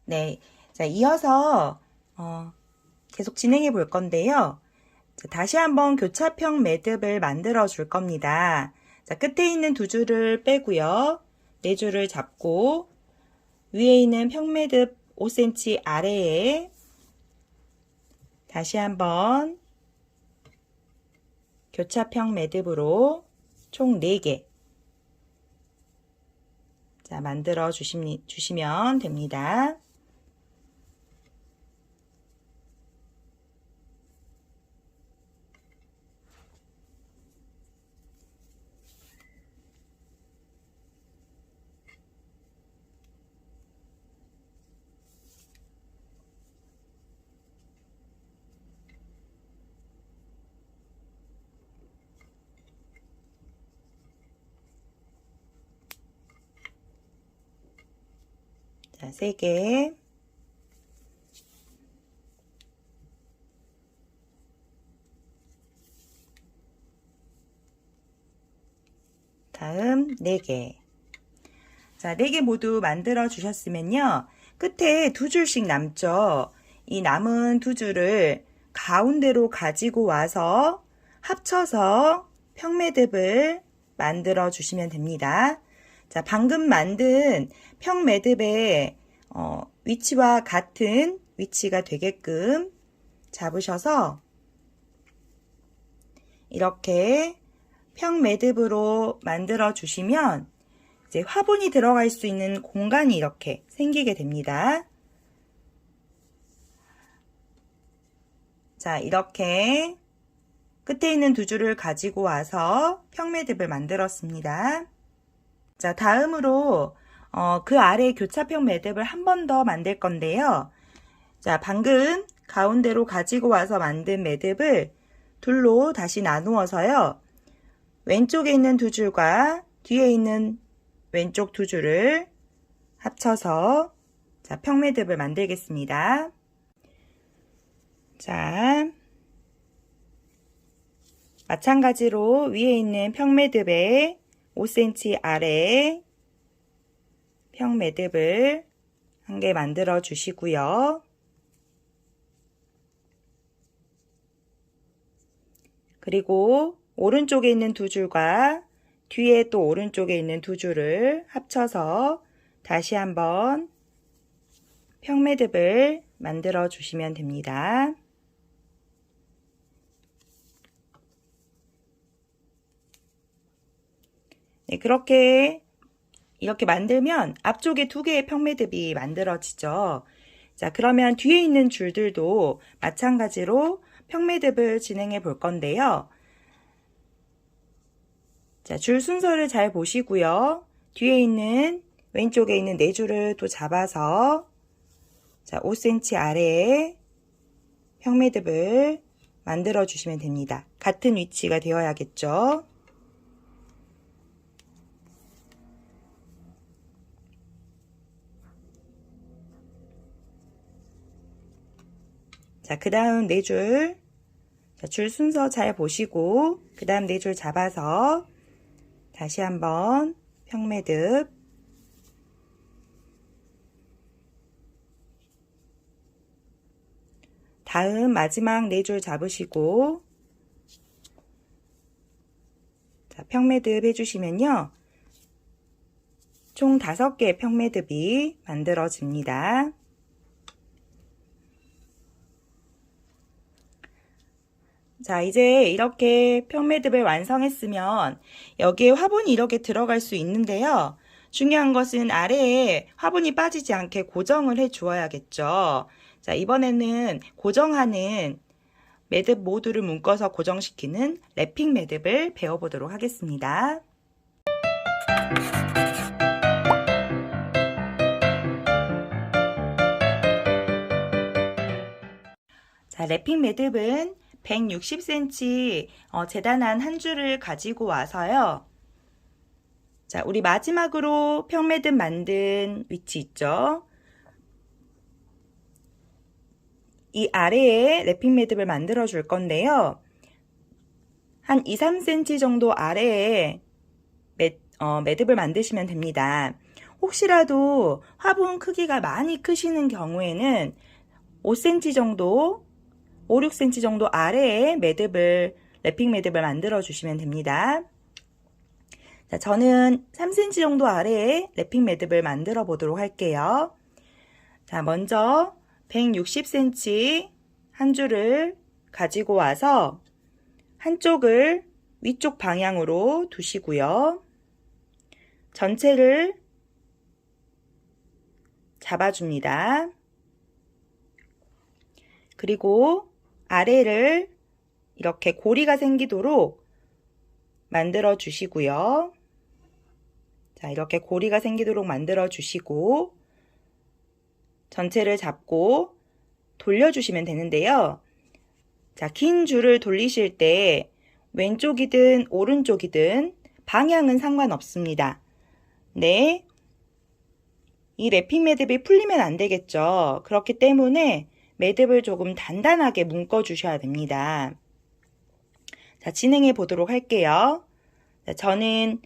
네, 자, 이어서 계속 진행해 볼 건데요. 자, 다시 한번 교차평 매듭을 만들어 줄 겁니다. 자, 끝에 있는 두 줄을 빼고요. 네 줄을 잡고 위에 있는 평매듭 5cm 아래에 다시 한번 교차평 매듭으로 총 4개 자, 만들어 주시면 됩니다. 자, 3개. 다음 4개. 자, 4개 모두 만들어 주셨으면요. 끝에 두 줄씩 남죠. 이 남은 두 줄을 가운데로 가지고 와서 합쳐서 평매듭을 만들어 주시면 됩니다. 자, 방금 만든 평매듭의 위치와 같은 위치가 되게끔 잡으셔서 이렇게 평매듭으로 만들어 주시면 이제 화분이 들어갈 수 있는 공간이 이렇게 생기게 됩니다. 자, 이렇게 끝에 있는 두 줄을 가지고 와서 평매듭을 만들었습니다. 자, 다음으로 그 아래 교차평 매듭을 한 번 더 만들 건데요. 자, 방금 가운데로 가지고 와서 만든 매듭을 둘로 다시 나누어서요. 왼쪽에 있는 두 줄과 뒤에 있는 왼쪽 두 줄을 합쳐서 자, 평매듭을 만들겠습니다. 자, 마찬가지로 위에 있는 평매듭의 5cm 아래에 평매듭을 한 개 만들어 주시고요. 그리고 오른쪽에 있는 두 줄과 뒤에 또 오른쪽에 있는 두 줄을 합쳐서 다시 한번 평매듭을 만들어 주시면 됩니다. 네, 이렇게 만들면 앞쪽에 두 개의 평매듭이 만들어지죠. 자, 그러면 뒤에 있는 줄들도 마찬가지로 평매듭을 진행해 볼 건데요. 자, 줄 순서를 잘 보시고요. 뒤에 있는 왼쪽에 있는 네 줄을 또 잡아서 자, 5cm 아래에 평매듭을 만들어 주시면 됩니다. 같은 위치가 되어야겠죠. 자, 그 다음 네 줄. 자, 줄 순서 잘 보시고, 그 다음 네 줄 잡아서 다시 한번 평매듭. 다음 마지막 네 줄 잡으시고, 자, 평매듭 해주시면요. 총 5개의 평매듭이 만들어집니다. 자, 이제 이렇게 평매듭을 완성했으면 여기에 화분이 이렇게 들어갈 수 있는데요. 중요한 것은 아래에 화분이 빠지지 않게 고정을 해 주어야겠죠. 자, 이번에는 고정하는 매듭 모두를 묶어서 고정시키는 랩핑 매듭을 배워보도록 하겠습니다. 자, 랩핑 매듭은 160cm 재단한 한 줄을 가지고 와서요. 자, 우리 마지막으로 평매듭 만든 위치 있죠? 이 아래에 랩핑 매듭을 만들어 줄 건데요. 한 2, 3cm 정도 아래에 매듭을 만드시면 됩니다. 혹시라도 화분 크기가 많이 크시는 경우에는 5cm 정도, 5, 6cm 정도 아래에 랩핑 매듭을 만들어 주시면 됩니다. 자, 저는 3cm 정도 아래에 랩핑 매듭을 만들어 보도록 할게요. 자, 먼저 160cm 한 줄을 가지고 와서 한쪽을 위쪽 방향으로 두시고요. 전체를 잡아줍니다. 그리고 아래를 이렇게 고리가 생기도록 만들어 주시고요. 자, 이렇게 고리가 생기도록 만들어 주시고 전체를 잡고 돌려주시면 되는데요. 자, 긴 줄을 돌리실 때 왼쪽이든 오른쪽이든 방향은 상관없습니다. 네. 이 랩핑 매듭이 풀리면 안 되겠죠. 그렇기 때문에 매듭을 조금 단단하게 묶어 주셔야 됩니다. 자, 진행해 보도록 할게요. 자, 저는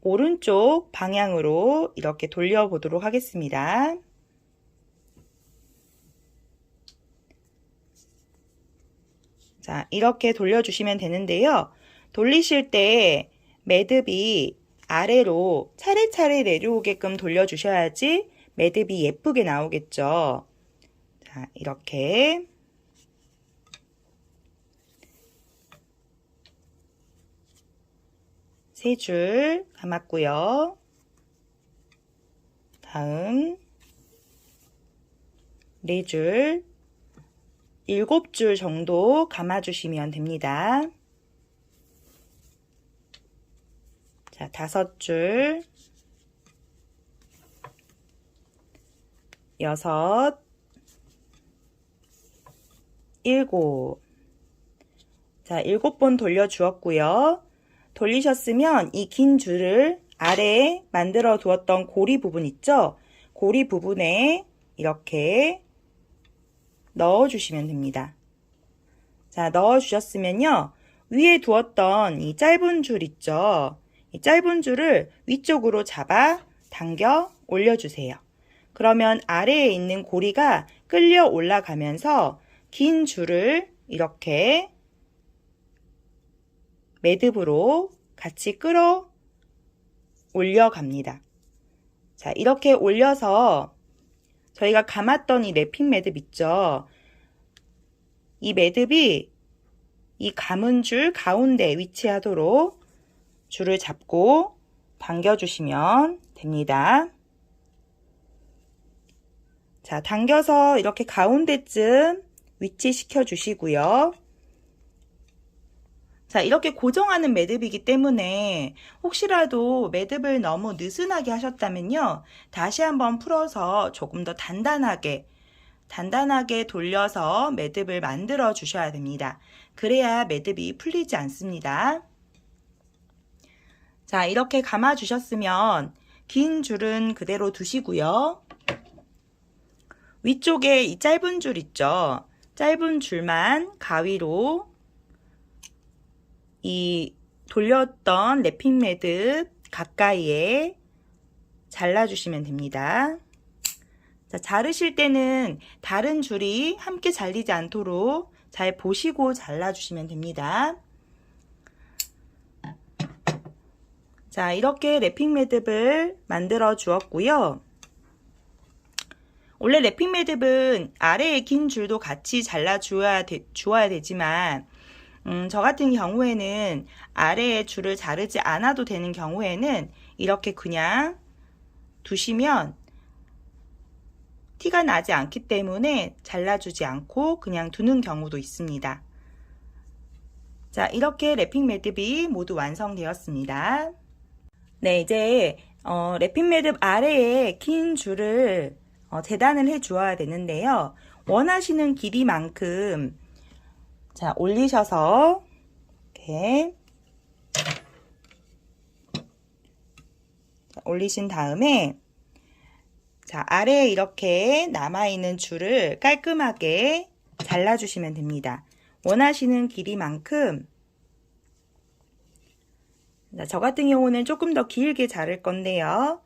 오른쪽 방향으로 이렇게 돌려 보도록 하겠습니다. 자, 이렇게 돌려주시면 되는데요. 돌리실 때 매듭이 아래로 차례차례 내려오게끔 돌려주셔야지 매듭이 예쁘게 나오겠죠. 자, 이렇게 세 줄 감았고요. 다음 4줄, 7줄 정도 감아주시면 됩니다. 자, 5줄, 6, 7. 자, 7번 돌려주었고요. 돌리셨으면 이 긴 줄을 아래에 만들어 두었던 고리 부분 있죠? 고리 부분에 이렇게 넣어주시면 됩니다. 자, 넣어주셨으면요. 위에 두었던 이 짧은 줄 있죠? 이 짧은 줄을 위쪽으로 잡아 당겨 올려주세요. 그러면 아래에 있는 고리가 끌려 올라가면서 긴 줄을 이렇게 매듭으로 같이 끌어 올려갑니다. 자, 이렇게 올려서 저희가 감았던 이 랩핑 매듭 있죠? 이 매듭이 이 감은 줄 가운데 위치하도록 줄을 잡고 당겨주시면 됩니다. 자, 당겨서 이렇게 가운데쯤 위치시켜 주시고요. 자, 이렇게 고정하는 매듭이기 때문에 혹시라도 매듭을 너무 느슨하게 하셨다면요. 다시 한번 풀어서 조금 더 단단하게 돌려서 매듭을 만들어 주셔야 됩니다. 그래야 매듭이 풀리지 않습니다. 자, 이렇게 감아 주셨으면 긴 줄은 그대로 두시고요. 위쪽에 이 짧은 줄 있죠? 짧은 줄만 가위로 이 돌렸던 랩핑 매듭 가까이에 잘라주시면 됩니다. 자, 자르실 때는 다른 줄이 함께 잘리지 않도록 잘 보시고 잘라주시면 됩니다. 자, 이렇게 랩핑 매듭을 만들어 주었고요. 원래 랩핑 매듭은 아래에 긴 줄도 같이 잘라 주어야 되지만 저 같은 경우에는 아래에 줄을 자르지 않아도 되는 경우에는 이렇게 그냥 두시면 티가 나지 않기 때문에 잘라주지 않고 그냥 두는 경우도 있습니다. 자, 이렇게 랩핑 매듭이 모두 완성되었습니다. 네, 이제 랩핑 매듭 아래에 긴 줄을 재단을 해 주어야 되는데요. 원하시는 길이만큼 자, 올리셔서 이렇게 올리신 다음에 자, 아래에 이렇게 남아있는 줄을 깔끔하게 잘라주시면 됩니다. 원하시는 길이만큼 자, 저 같은 경우는 조금 더 길게 자를 건데요.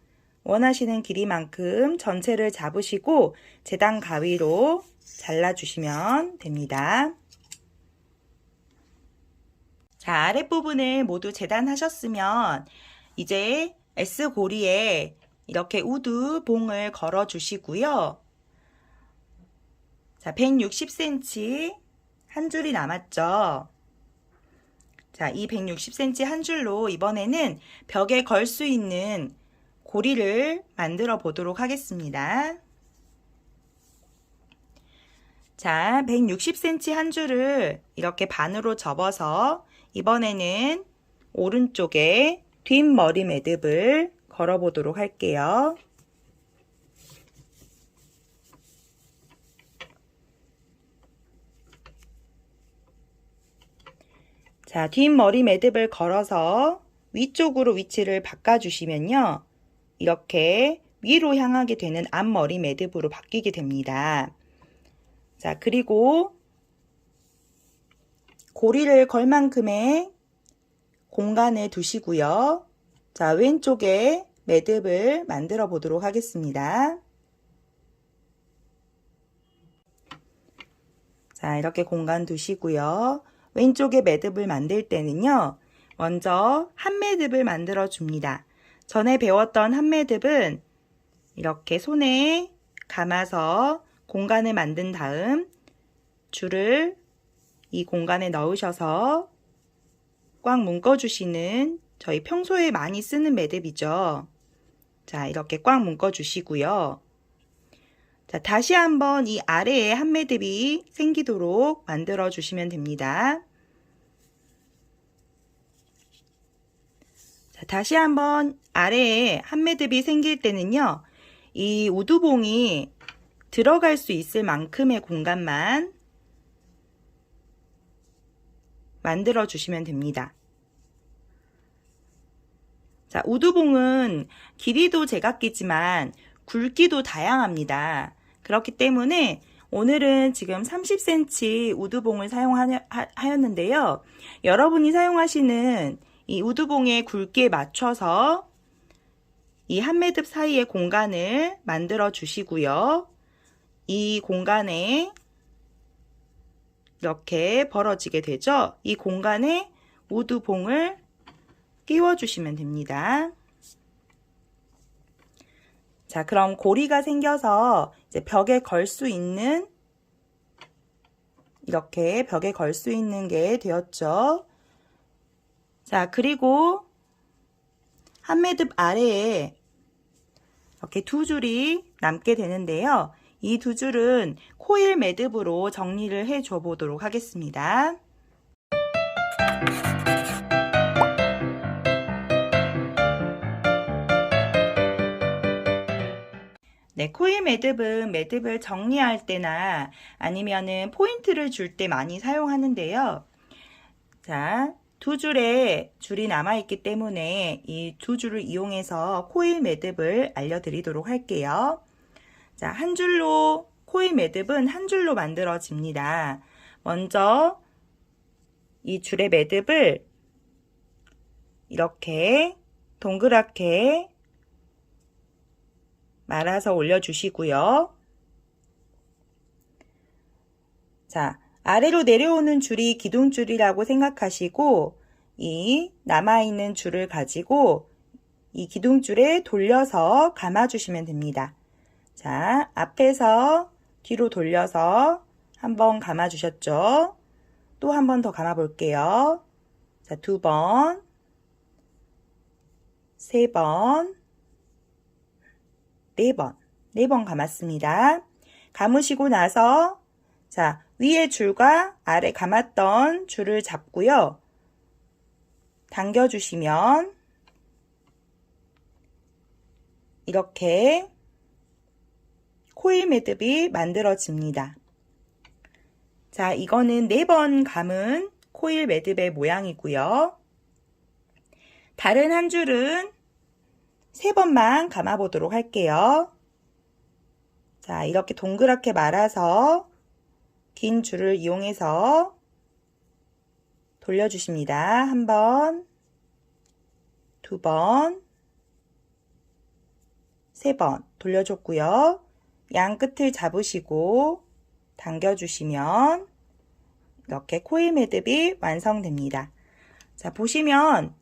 원하시는 길이만큼 전체를 잡으시고 재단 가위로 잘라주시면 됩니다. 자, 아랫부분을 모두 재단하셨으면 이제 S고리에 이렇게 우드 봉을 걸어 주시고요. 자, 160cm 한 줄이 남았죠. 자, 이 160cm 한 줄로 이번에는 벽에 걸 수 있는 고리를 만들어 보도록 하겠습니다. 자, 160cm 한 줄을 이렇게 반으로 접어서 이번에는 오른쪽에 뒷머리 매듭을 걸어 보도록 할게요. 자, 뒷머리 매듭을 걸어서 위쪽으로 위치를 바꿔주시면요. 이렇게 위로 향하게 되는 앞머리 매듭으로 바뀌게 됩니다. 자, 그리고 고리를 걸 만큼의 공간을 두시고요. 자, 왼쪽에 매듭을 만들어 보도록 하겠습니다. 자, 이렇게 공간 두시고요. 왼쪽에 매듭을 만들 때는요. 먼저 한 매듭을 만들어 줍니다. 전에 배웠던 한 매듭은 이렇게 손에 감아서 공간을 만든 다음 줄을 이 공간에 넣으셔서 꽉 묶어주시는 저희 평소에 많이 쓰는 매듭이죠. 자, 이렇게 꽉 묶어주시고요. 자, 다시 한번 이 아래에 한 매듭이 생기도록 만들어 주시면 됩니다. 자, 다시 한번 아래에 한 매듭이 생길 때는요. 이 우두봉이 들어갈 수 있을 만큼의 공간만 만들어 주시면 됩니다. 자, 우두봉은 길이도 제각기지만 굵기도 다양합니다. 그렇기 때문에 오늘은 지금 30cm 우두봉을 사용하였는데요. 여러분이 사용하시는 이 우두봉의 굵기에 맞춰서 이 한 매듭 사이에 공간을 만들어 주시고요. 이 공간에 이렇게 벌어지게 되죠. 이 공간에 우두봉을 끼워 주시면 됩니다. 자, 그럼 고리가 생겨서 이제 벽에 걸 수 있는 이렇게 벽에 걸 수 있는 게 되었죠. 자, 그리고 한 매듭 아래에 이렇게 두 줄이 남게 되는데요. 이 두 줄은 코일 매듭으로 정리를 해 줘 보도록 하겠습니다. 네, 코일 매듭은 매듭을 정리할 때나 아니면은 포인트를 줄 때 많이 사용하는데요. 자, 두 줄에 줄이 남아있기 때문에 이 두 줄을 이용해서 코일 매듭을 알려드리도록 할게요. 자, 한 줄로, 코일 매듭은 한 줄로 만들어집니다. 먼저 이 줄의 매듭을 이렇게 동그랗게 말아서 올려주시고요. 자, 아래로 내려오는 줄이 기둥줄이라고 생각하시고 이 남아있는 줄을 가지고 이 기둥줄에 돌려서 감아주시면 됩니다. 자, 앞에서 뒤로 돌려서 한번 감아주셨죠? 또 한 번 더 감아 볼게요. 자, 두 번, 세 번, 네 번 감았습니다. 감으시고 나서 자, 위에 줄과 아래 감았던 줄을 잡고요. 당겨주시면 이렇게 코일 매듭이 만들어집니다. 자, 이거는 4번 감은 코일 매듭의 모양이고요. 다른 한 줄은 3번만 감아 보도록 할게요. 자, 이렇게 동그랗게 말아서 긴 줄을 이용해서 돌려주십니다. 한 번, 두 번, 3번 돌려줬고요. 양 끝을 잡으시고 당겨주시면 이렇게 코일 매듭이 완성됩니다. 자, 보시면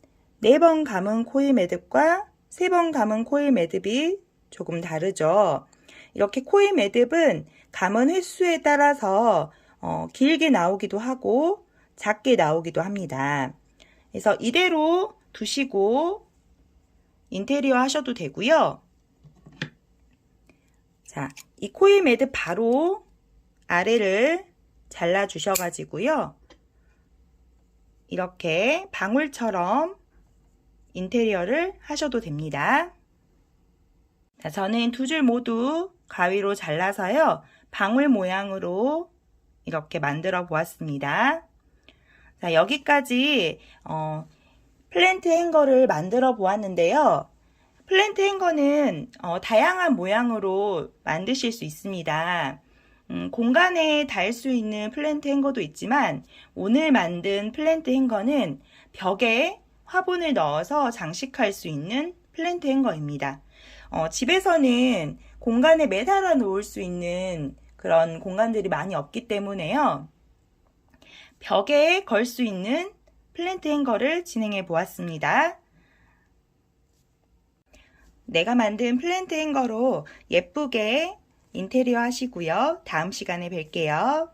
4번 감은 코일 매듭과 3번 감은 코일 매듭이 조금 다르죠. 이렇게 코일 매듭은 감은 횟수에 따라서 길게 나오기도 하고 작게 나오기도 합니다. 그래서 이대로 두시고 인테리어 하셔도 되고요. 자, 이 코일 매듭 바로 아래를 잘라 주셔가지고요. 이렇게 방울처럼 인테리어를 하셔도 됩니다. 자, 저는 2줄 모두 가위로 잘라서요. 방울 모양으로 이렇게 만들어 보았습니다. 자, 여기까지 플랜트 행거를 만들어 보았는데요. 플랜트 행거는 다양한 모양으로 만드실 수 있습니다. 공간에 달 수 있는 플랜트 행거도 있지만 오늘 만든 플랜트 행거는 벽에 화분을 넣어서 장식할 수 있는 플랜트 행거입니다. 집에서는 공간에 매달아 놓을 수 있는 그런 공간들이 많이 없기 때문에요. 벽에 걸 수 있는 플랜트 행거를 진행해 보았습니다. 내가 만든 플랜트 행거로 예쁘게 인테리어 하시고요. 다음 시간에 뵐게요.